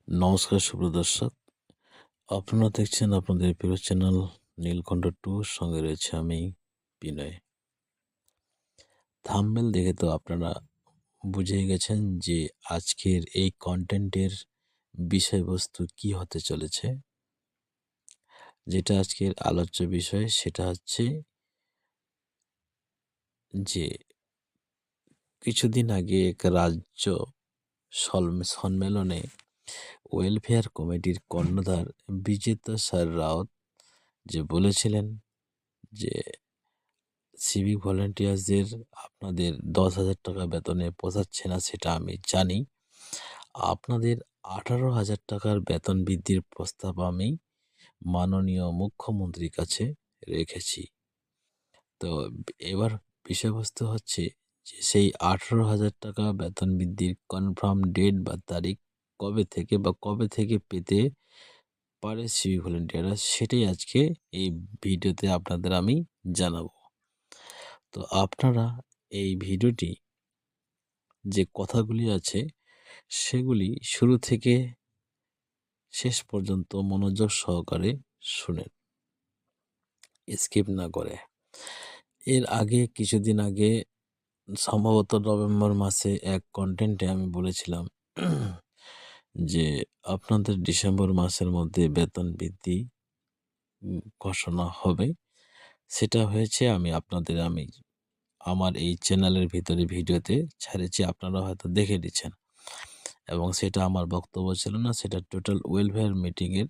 নমস্কার সুপ্রদর্শক, আপনারা দেখছেন আপনাদের প্রিয় চ্যানেল নীলকণ্ঠ টুর সঙ্গে রয়েছে আমি বিনয়। থাম্বনেল দেখে তো আপনারা বুঝেই গেছেন যে আজকের এই কন্টেন্টের বিষয়বস্তু কি হতে চলেছে। যেটা আজকের আলোচ্য বিষয় সেটা হচ্ছে যে কিছুদিন আগে এক রাজ্য সম্মেলনে ওয়েলফেয়ার কমিটির কর্ণধার বিজেতা স্যার রাউত যে বলেছিলেন যে সিভিক ভলেন্টিয়ার্সদের আপনাদের 10,000 টাকা বেতনে পোষাচ্ছে না, সেটা আমি জানি। আপনাদের 18,000 টাকার বেতন বৃদ্ধির প্রস্তাব আমি মাননীয় মুখ্যমন্ত্রীর কাছে রেখেছি। তো এবার বিষয়বস্তু হচ্ছে যে সেই 18,000 টাকা বেতন বৃদ্ধির কনফার্ম ডেট বা তারিখ কবে থেকে পেতে পারে সিভিক ভলেন্টিয়াররা, সেটাই আজকে এই ভিডিওতে আপনাদের আমি জানাবো। তো আপনারা এই ভিডিওটি যে কথাগুলি আছে সেগুলি শুরু থেকে শেষ পর্যন্ত মনোযোগ সহকারে শুনেন, স্কিপ না করে। এর আগে কিছুদিন আগে সম্ভবত নভেম্বর মাসে এক কন্টেন্টে আমি বলেছিলাম যে আপনাদের ডিসেম্বর মাসের মধ্যে বেতন বৃদ্ধি ঘোষণা হবে। সেটা হয়েছে, আমি আমার এই চ্যানেলের ভিতরে ভিডিওতে ছাড়েছি, আপনারা হয়তো দেখে নিচ্ছেন। এবং সেটা আমার বক্তব্য ছিল না, সেটা টোটাল ওয়েলফেয়ার মিটিংয়ের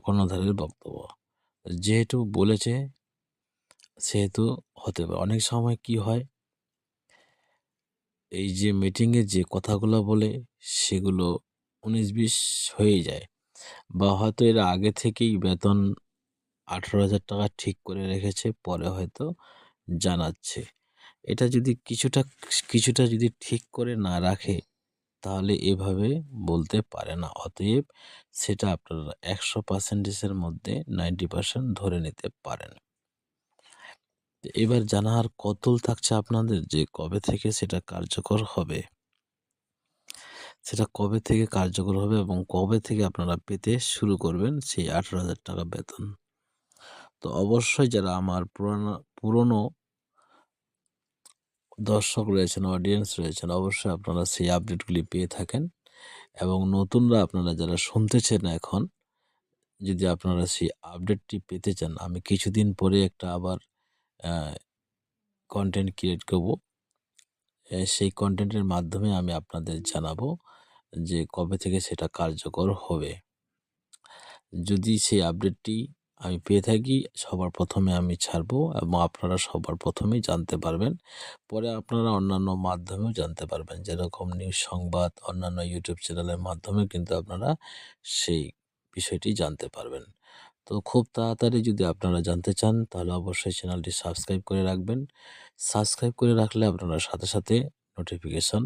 কর্ণধারের বক্তব্য। যেহেতু বলেছে সেহেতু হতে পারে। অনেক সময় কি হয়, এই যে মিটিংয়ে যে কথাগুলো বলে সেগুলো 19-20 হয়ে যায়, বা হয়তো এরা আগে থেকেই বেতন 18,000 টাকা ঠিক করে রেখেছে, পরে হয়তো জানাচ্ছে। এটা যদি কিছুটা যদি ঠিক করে না রাখে তাহলে এভাবে বলতে পারে না। অতএব সেটা আপনারা 100%-এর মধ্যে 90% ধরে নিতে পারেন। এবার জানার কৌতূহল থাকছে আপনাদের যে কবে থেকে সেটা কার্যকর হবে, এবং কবে থেকে আপনারা পেতে শুরু করবেন সেই 18,000 টাকা বেতন। তো অবশ্যই যারা আমার পুরনো দর্শক রয়েছেন, অডিয়েন্স রয়েছেন, অবশ্যই আপনারা সেই আপডেটগুলি পেয়ে থাকেন। এবং নতুনরা আপনারা যারা শুনতেছেন এখন, যদি আপনারা সেই আপডেটটি পেতে চান, আমি কিছুদিন পরে একটা আবার কন্টেন্ট ক্রিয়েট করব। সেই কন্টেন্টের মাধ্যমে আমি আপনাদের জানাবো যে কবে থেকে সেটা কার্যকর হবে। যদি সেই আপডেটটি আমি পেয়ে থাকি, সবার প্রথমে আমি ছাড়বো এবং আপনারা সবার প্রথমেই জানতে পারবেন। পরে আপনারা অন্যান্য মাধ্যমেও জানতে পারবেন, যেরকম নিউজ সংবাদ, অন্যান্য ইউটিউব চ্যানেলের মাধ্যমে কিন্তু আপনারা সেই বিষয়টি জানতে পারবেন। তো খুব তাড়াতাড়ি যদি আপনারা জানতে চান তাহলে অবশ্যই চ্যানেলটি সাবস্ক্রাইব করে রাখবেন। সাবস্ক্রাইব করে রাখলে আপনারা সাথে সাথে নোটিফিকেশন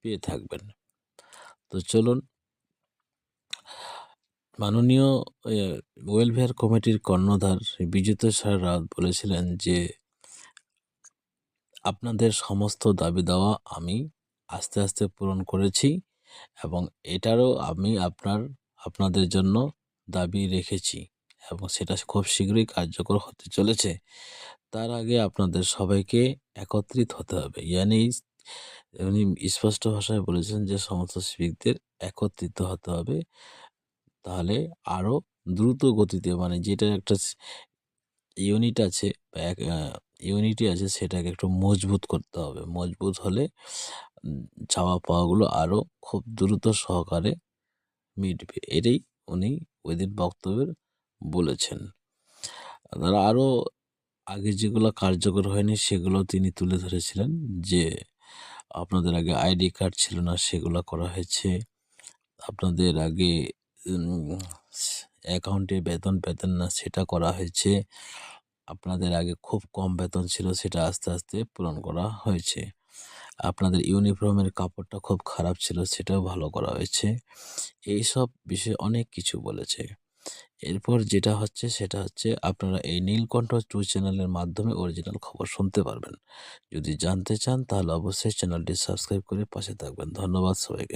পেয়ে থাকবেন। তো চলুন, মাননীয় ওয়েলফেয়ার কমিটির কর্ণধার বিজেতা স্যার রাউত বলেছিলেন যে আপনাদের সমস্ত দাবি দাওয়া আমি আস্তে আস্তে পূরণ করেছি, এবং এটারও আমি আপনাদের জন্য দাবি রেখেছি, এবং সেটা খুব শীঘ্রই কার্যকর হতে চলেছে। তার আগে আপনাদের সবাইকে একত্রিত হতে হবে। উনি স্পষ্ট ভাষায় বলেছেন যে সমস্ত সিভিকদের একত্রিত হতে হবে, তাহলে আরো দ্রুত গতিতে, মানে যেটা একটা ইউনিট আছে বা ইউনিটি আছে সেটাকে একটু মজবুত করতে হবে। মজবুত হলে চাওয়া পাওয়াগুলো আরো খুব দ্রুত সহকারে মিটবে। এটাই উনি ওইদিন বক্তব্যের বলেছেন। তারা আরো আগে যেগুলো কার্যকর হয়নি সেগুলো তিনি তুলে ধরেছিলেন, যে আপনাদের আগে আইডি কার্ড ছিল না, সেগুলো করা হয়েছে। আপনাদের আগে অ্যাকাউন্টে বেতন পেতেন না, সেটা করা হয়েছে। আপনাদের আগে খুব কম বেতন ছিল, সেটা আস্তে আস্তে পূরণ করা হয়েছে। আপনাদের ইউনিফর্মের কাপড়টা খুব খারাপ ছিল, সেটাও ভালো করা হয়েছে। এইসব বিষয়ে অনেক কিছু বলেছে। এরপর যেটা হচ্ছে সেটা হচ্ছে আপনারা এই নীলকণ্ঠ 2 চ্যানেলের মাধ্যমে অরিজিনাল খবর শুনতে পারবেন। যদি জানতে চান তাহলে অবশ্যই চ্যানেলটি সাবস্ক্রাইব করে পাশে থাকবেন। ধন্যবাদ সবাইকে।